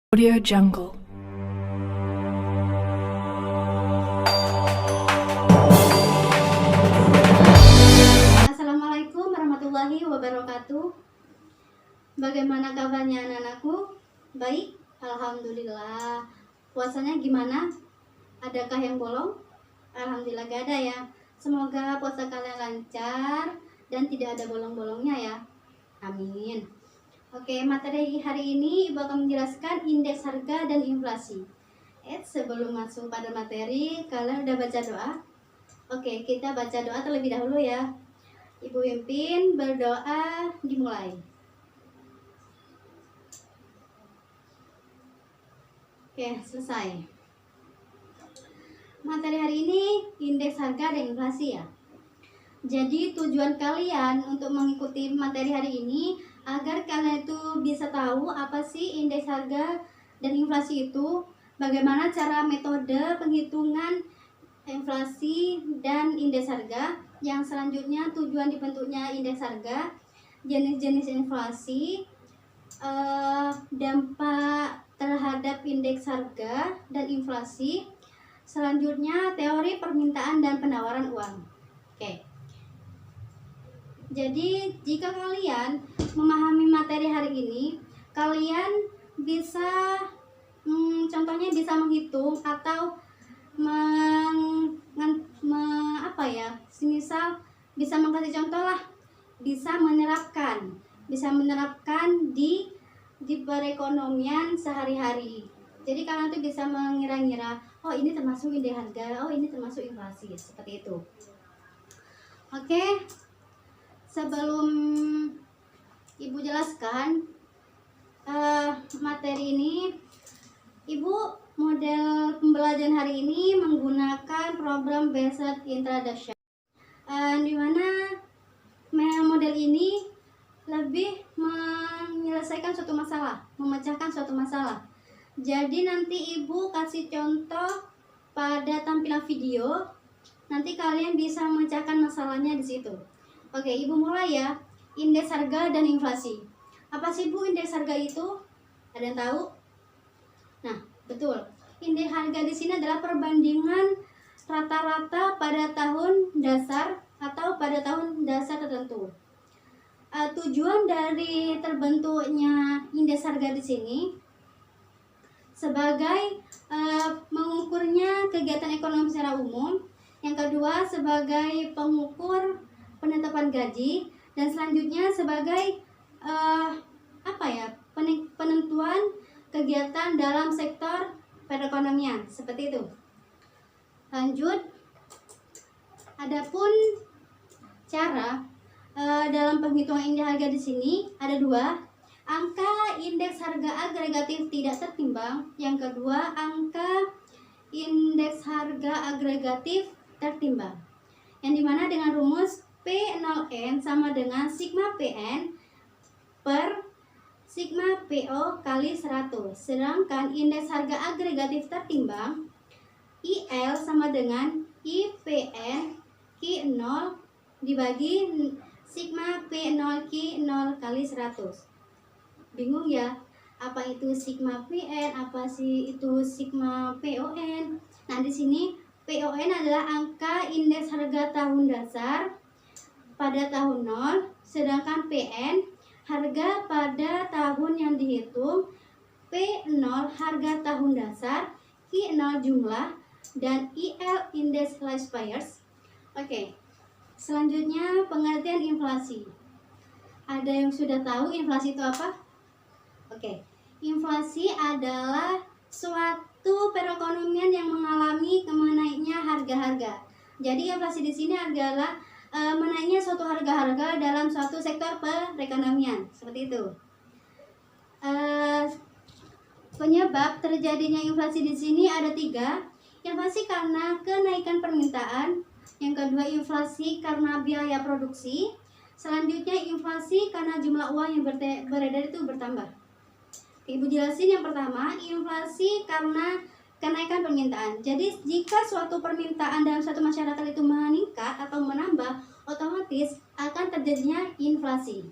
Audio Jungle. Assalamualaikum warahmatullahi wabarakatuh. Bagaimana kabarnya anak-anakku? Baik, alhamdulillah. Puasanya gimana? Adakah yang bolong? Alhamdulillah gak ada ya. Semoga puasa kalian lancar dan tidak ada bolong-bolongnya ya. Amin. Oke, materi hari ini Ibu akan menjelaskan indeks harga dan inflasi. Sebelum masuk pada materi, kalian udah baca doa? Oke, kita baca doa terlebih dahulu ya. Ibu pimpin berdoa, dimulai. Oke, selesai. Materi hari ini indeks harga dan inflasi ya. Jadi tujuan kalian untuk mengikuti materi hari ini agar kalian itu bisa tahu apa sih indeks harga dan inflasi itu, bagaimana cara metode penghitungan inflasi dan indeks harga, yang selanjutnya tujuan dibentuknya indeks harga, jenis-jenis inflasi, dampak terhadap indeks harga dan inflasi, selanjutnya teori permintaan dan penawaran uang. Oke. Jadi jika kalian memahami materi hari ini, kalian bisa contohnya bisa menghitung atau semisal bisa mengkasih contoh lah, bisa menerapkan di perekonomian sehari-hari. Jadi kalian tuh bisa mengira-ngira, oh ini termasuk indeks harga, oh ini termasuk inflasi, seperti itu. Oke. Sebelum Ibu jelaskan materi ini, Ibu model pembelajaran hari ini menggunakan program Based Introduction, di mana model ini lebih menyelesaikan suatu masalah, memecahkan suatu masalah. Jadi nanti Ibu kasih contoh pada tampilan video, nanti kalian bisa memecahkan masalahnya di situ. Oke, Ibu mulai ya. Indeks harga dan inflasi. Apa sih Bu indeks harga itu? Ada yang tahu? Nah, betul. Indeks harga di sini adalah perbandingan rata-rata pada tahun dasar atau pada tahun dasar tertentu. Tujuan dari terbentuknya indeks harga di sini sebagai mengukurnya kegiatan ekonomi secara umum. Yang kedua sebagai pengukur penetapan gaji, dan selanjutnya sebagai penentuan kegiatan dalam sektor perekonomian, seperti itu. Lanjut, adapun cara dalam penghitungan indeks harga di sini ada dua. Angka indeks harga agregatif tidak tertimbang. Yang kedua, angka indeks harga agregatif tertimbang. Yang dimana dengan rumus P0N sama dengan sigma PN per sigma PO kali 100. Sedangkan indeks harga agregatif tertimbang, IL sama dengan IPN Q0 dibagi sigma P0 Q0 kali 100. Bingung ya? Apa itu sigma PN? Apa sih itu sigma PON? Nah, di sini PON adalah angka indeks harga tahun dasar pada tahun 0, sedangkan PN harga pada tahun yang dihitung, P0 harga tahun dasar, Q0 jumlah, dan IL indeks life buyers. Oke. Selanjutnya pengertian inflasi. Ada yang sudah tahu inflasi itu apa? Oke. Inflasi adalah suatu perekonomian yang mengalami menaiknya harga-harga. Jadi inflasi di sini adalah menaiknya suatu harga-harga dalam suatu sektor perekonomian, seperti itu. Penyebab terjadinya inflasi di sini ada 3. Inflasi karena kenaikan permintaan. Yang kedua, inflasi karena biaya produksi. Selanjutnya, inflasi karena jumlah uang yang beredar itu bertambah. Ibu jelasin yang pertama, inflasi karena kenaikan permintaan. Jadi jika suatu permintaan dalam suatu masyarakat itu meningkat atau menambah, otomatis akan terjadinya inflasi.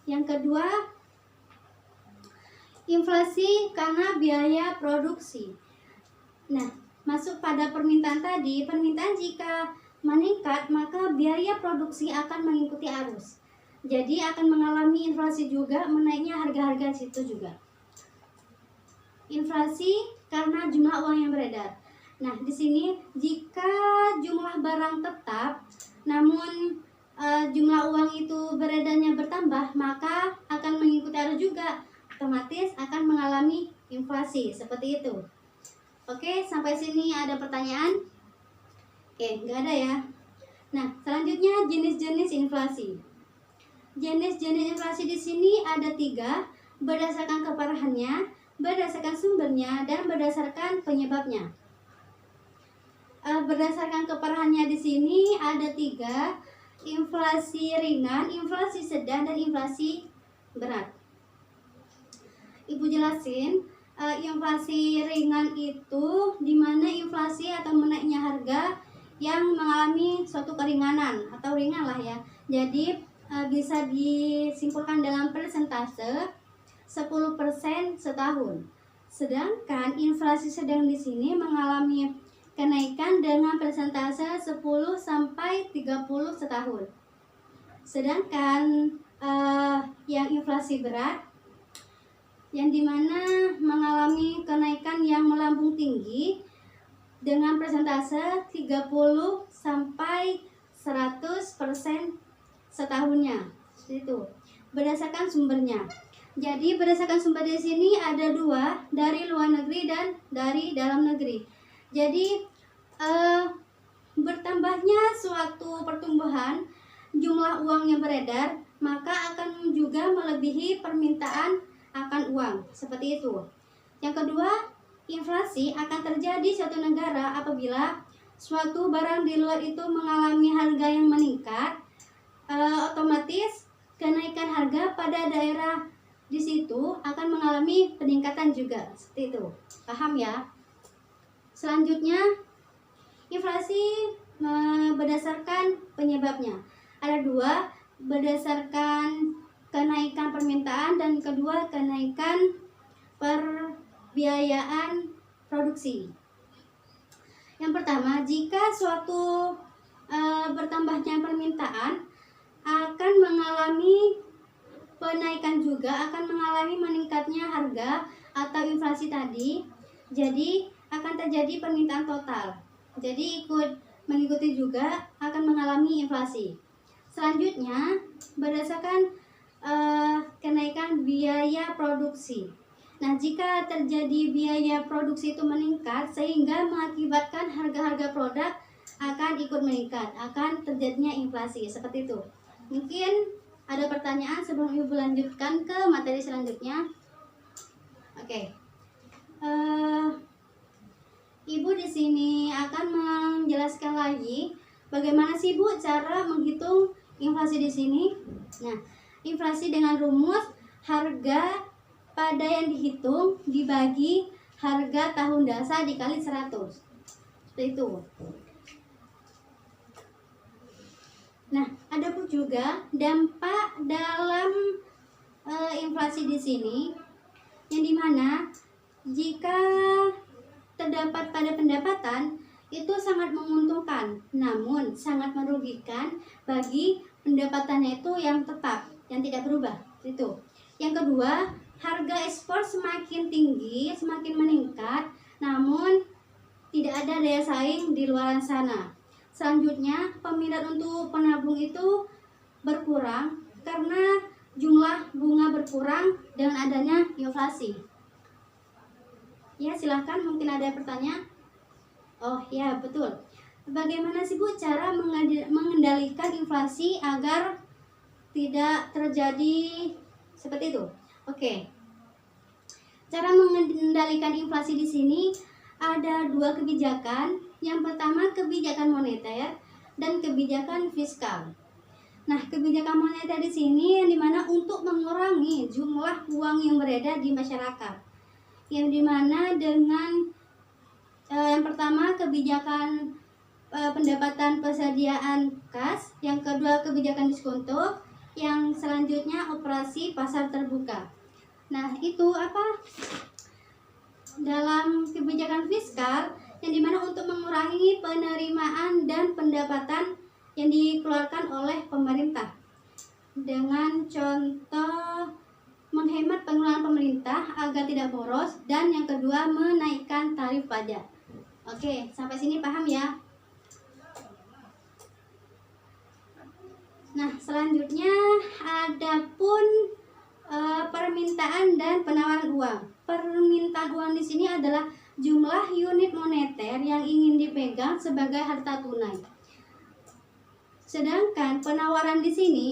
Yang kedua, inflasi karena biaya produksi. Nah, masuk pada permintaan tadi, permintaan jika meningkat maka biaya produksi akan mengikuti arus. Jadi akan mengalami inflasi juga, menaiknya harga-harga situ juga. Inflasi karena jumlah uang yang beredar. Nah, di sini jika jumlah barang tetap namun jumlah uang itu beredarnya bertambah, maka akan mengikuti arus juga, otomatis akan mengalami inflasi seperti itu. Oke, sampai sini ada pertanyaan? Oke, nggak ada ya. Nah, selanjutnya jenis-jenis inflasi. Jenis-jenis inflasi di sini ada 3, berdasarkan keparahannya, berdasarkan sumbernya, dan berdasarkan penyebabnya. Berdasarkan keparahannya di sini ada 3, inflasi ringan, inflasi sedang, dan inflasi berat. Ibu jelasin, inflasi ringan itu dimana inflasi atau menaiknya harga yang mengalami suatu keringanan atau ringan lah ya. Jadi bisa disimpulkan dalam persentase 10% setahun. Sedangkan inflasi sedang di sini mengalami kenaikan dengan persentase 10 sampai 30 setahun. Sedangkan yang inflasi berat yang dimana mengalami kenaikan yang melambung tinggi dengan persentase 30 sampai 100% setahunnya. Itu berdasarkan sumbernya. Jadi berdasarkan sumber di sini ada 2, dari luar negeri dan dari dalam negeri. Jadi bertambahnya suatu pertumbuhan jumlah uang yang beredar, maka akan juga melebihi permintaan akan uang, seperti itu. Yang kedua, inflasi akan terjadi suatu negara apabila suatu barang di luar itu mengalami harga yang meningkat, otomatis kenaikan harga pada daerah di situ akan mengalami peningkatan juga, seperti itu. Paham ya? Selanjutnya, inflasi berdasarkan penyebabnya. Ada 2, berdasarkan kenaikan permintaan dan kedua kenaikan perbiayaan produksi. Yang pertama, jika suatu bertambahnya permintaan akan mengalami penaikan juga, akan mengalami meningkatnya harga atau inflasi tadi. Jadi akan terjadi permintaan total. Jadi mengikuti juga akan mengalami inflasi. Selanjutnya, berdasarkan kenaikan biaya produksi. Nah, jika terjadi biaya produksi itu meningkat sehingga mengakibatkan harga-harga produk akan ikut meningkat, akan terjadinya inflasi, seperti itu. Mungkin ada pertanyaan sebelum Ibu lanjutkan ke materi selanjutnya. Oke. Ibu di sini akan menjelaskan lagi bagaimana sih Bu cara menghitung inflasi di sini. Nah, inflasi dengan rumus harga pada yang dihitung dibagi harga tahun dasar dikali 100. Seperti itu. Nah, ada pun juga dampak dalam inflasi di sini, yang dimana jika terdapat pada pendapatan itu sangat menguntungkan, namun sangat merugikan bagi pendapatannya itu yang tetap, yang tidak berubah. Itu. Yang kedua, harga ekspor semakin tinggi, semakin meningkat, namun tidak ada daya saing di luar sana. Selanjutnya, peminat untuk penabung itu berkurang karena jumlah bunga berkurang dengan adanya inflasi. Ya, silahkan, mungkin ada pertanyaan. Oh ya, betul. Bagaimana sih Bu cara mengendalikan inflasi agar tidak terjadi seperti itu? Oke. Cara mengendalikan inflasi di sini ada 2 kebijakan. Yang pertama kebijakan moneter dan kebijakan fiskal. Nah, kebijakan moneter di sini yang dimana untuk mengurangi jumlah uang yang beredar di masyarakat. Yang dimana dengan yang pertama kebijakan pendapatan persediaan kas, yang kedua kebijakan diskonto, yang selanjutnya operasi pasar terbuka. Nah, itu apa? Dalam kebijakan fiskal yang dimana untuk mengurangi penerimaan dan pendapatan yang dikeluarkan oleh pemerintah dengan contoh menghemat pengeluaran pemerintah agar tidak boros, dan yang kedua menaikkan tarif pajak. Oke, sampai sini paham ya? Nah, selanjutnya adapun permintaan dan penawaran uang. Permintaan uang di sini adalah jumlah unit moneter yang ingin dipegang sebagai harta tunai. Sedangkan penawaran di sini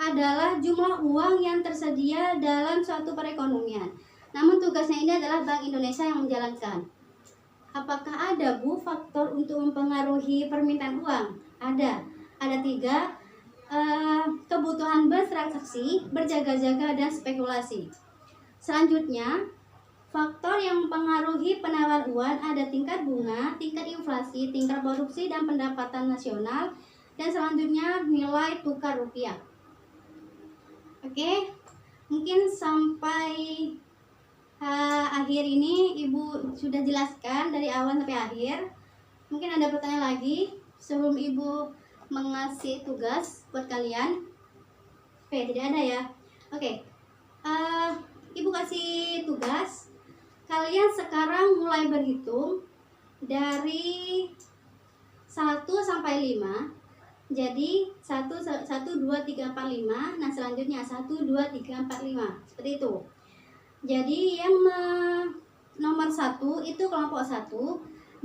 adalah jumlah uang yang tersedia dalam suatu perekonomian. Namun tugasnya ini adalah Bank Indonesia yang menjalankan. Apakah ada, Bu, faktor untuk mempengaruhi permintaan uang? Ada 3. Kebutuhan bertransaksi, berjaga-jaga, dan spekulasi. Selanjutnya, faktor yang mempengaruhi penawaran uang ada tingkat bunga, tingkat inflasi, tingkat produksi, dan pendapatan nasional. Dan selanjutnya nilai tukar rupiah. Oke, mungkin sampai akhir ini Ibu sudah jelaskan dari awal sampai akhir. Mungkin ada pertanyaan lagi sebelum Ibu mengasih tugas buat kalian. Oke, tidak ada ya. Oke, Ibu kasih tugas. Kalian sekarang mulai berhitung dari 1 sampai 5. Jadi 1, 2, 3, 4, 5. Nah, selanjutnya 1, 2, 3, 4, 5. Seperti itu. Jadi yang nomor 1 itu kelompok 1,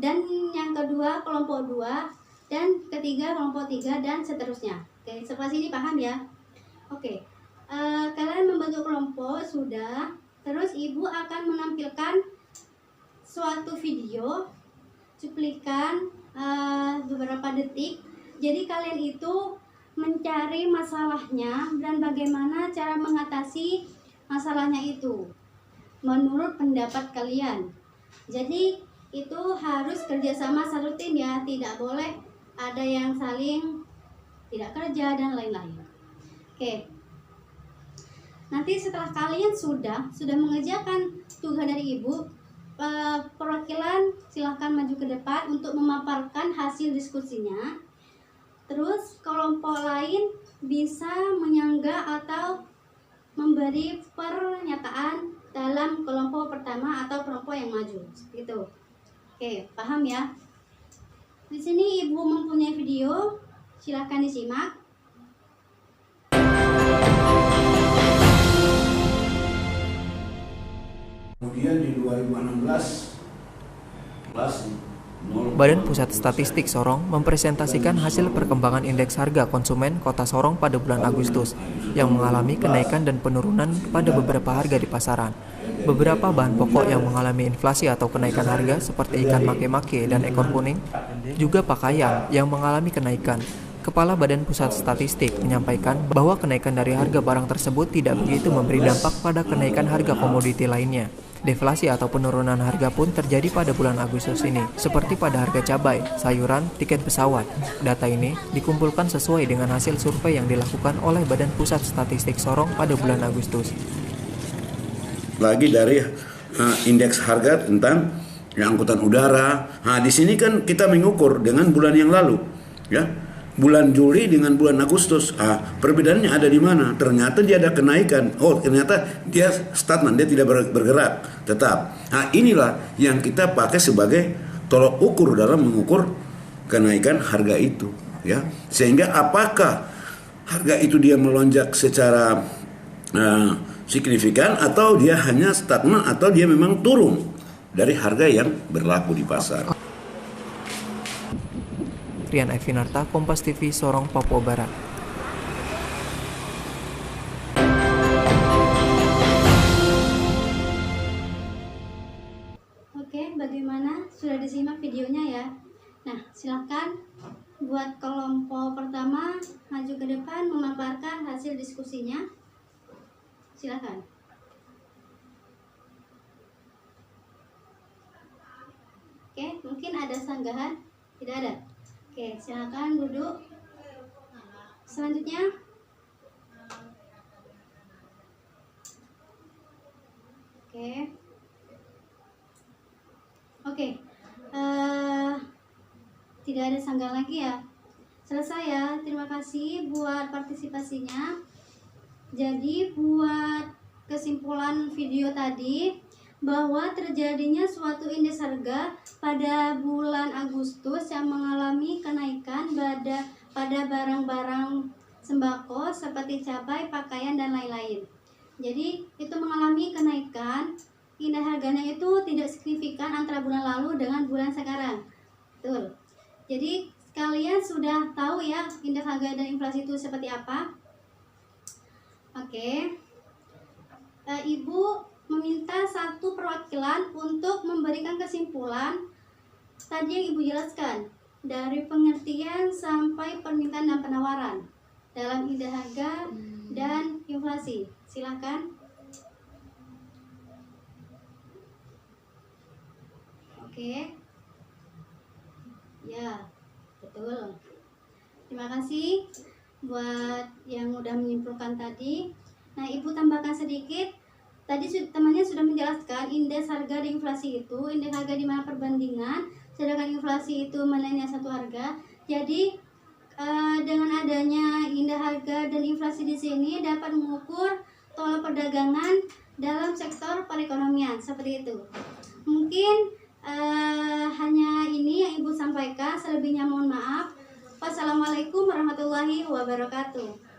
dan yang kedua kelompok 2, dan ketiga kelompok 3, dan seterusnya. Oke, sampai sini paham ya? Oke. Kalian membentuk kelompok sudah. Terus Ibu akan menampilkan suatu video cuplikan beberapa detik. Jadi kalian itu mencari masalahnya dan bagaimana cara mengatasi masalahnya itu menurut pendapat kalian. Jadi itu harus kerjasama satu tim ya, tidak boleh ada yang saling tidak kerja dan lain-lain. Oke. Nanti setelah kalian sudah mengerjakan tugas dari Ibu, perwakilan silahkan maju ke depan untuk memaparkan hasil diskusinya. Terus kelompok lain bisa menyanggah atau memberi pernyataan dalam kelompok pertama atau kelompok yang maju. Gitu. Oke, paham ya? Di sini Ibu mempunyai video, silahkan disimak. Kemudian di 2016 kelas Badan Pusat Statistik Sorong mempresentasikan hasil perkembangan indeks harga konsumen Kota Sorong pada bulan Agustus yang mengalami kenaikan dan penurunan pada beberapa harga di pasaran. Beberapa bahan pokok yang mengalami inflasi atau kenaikan harga seperti ikan make-make dan ekor kuning, juga pakaian yang mengalami kenaikan. Kepala Badan Pusat Statistik menyampaikan bahwa kenaikan dari harga barang tersebut tidak begitu memberi dampak pada kenaikan harga komoditi lainnya. Deflasi atau penurunan harga pun terjadi pada bulan Agustus ini, seperti pada harga cabai, sayuran, tiket pesawat. Data ini dikumpulkan sesuai dengan hasil survei yang dilakukan oleh Badan Pusat Statistik Sorong pada bulan Agustus. Lagi dari indeks harga tentang angkutan udara. Nah, di sini kan kita mengukur dengan bulan yang lalu, ya. Bulan Juli dengan bulan Agustus, perbedaannya ada di mana? Ternyata dia ada kenaikan. Oh, ternyata dia stagnan, dia tidak bergerak tetap. Nah, inilah yang kita pakai sebagai tolok ukur dalam mengukur kenaikan harga itu, ya. Sehingga apakah harga itu dia melonjak secara signifikan atau dia hanya stagnan atau dia memang turun dari harga yang berlaku di pasar. Rian Evinarta, Kompas TV, Sorong, Papua Barat. Oke, bagaimana? Sudah disimak videonya ya? Nah, silakan buat kelompok pertama maju ke depan memaparkan hasil diskusinya. Silakan. Oke, mungkin ada sanggahan? Tidak ada. Oke, silakan duduk. Selanjutnya, tidak ada sanggahan lagi ya. Selesai ya. Terima kasih buat partisipasinya. Jadi buat kesimpulan video tadi, bahwa terjadinya suatu indeks harga pada bulan Agustus yang mengalami kenaikan pada barang-barang sembako seperti cabai, pakaian, dan lain-lain. Jadi itu mengalami kenaikan, indeks harganya itu tidak signifikan antara bulan lalu dengan bulan sekarang. Betul. Jadi kalian sudah tahu ya indeks harga dan inflasi itu seperti apa? Oke. Ibu meminta satu perwakilan untuk memberikan kesimpulan tadi yang Ibu jelaskan, dari pengertian sampai permintaan dan penawaran dalam indeks harga dan inflasi. Silakan. Oke. Ya, betul. Terima kasih buat yang udah menyimpulkan tadi. Nah, Ibu tambahkan sedikit. Tadi temannya sudah menjelaskan indeks harga dan inflasi itu, indeks harga di mana perbandingan, sedangkan inflasi itu nilainya satu harga. Jadi dengan adanya indeks harga dan inflasi di sini dapat mengukur tolak perdagangan dalam sektor perekonomian seperti itu. Mungkin hanya ini yang Ibu sampaikan. Selebihnya mohon maaf. Wassalamualaikum warahmatullahi wabarakatuh.